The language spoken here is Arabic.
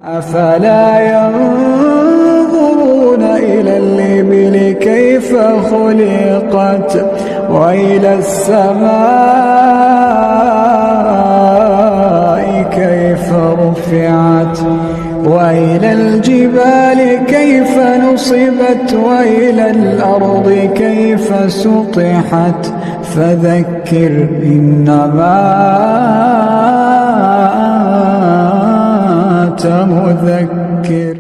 أفلا ينظرون إلى الإبل كيف خلقت وإلى السماء كيف رفعت وإلى الجبال كيف نصبت وإلى الأرض كيف سطحت فذكر إنما أنت مذكر.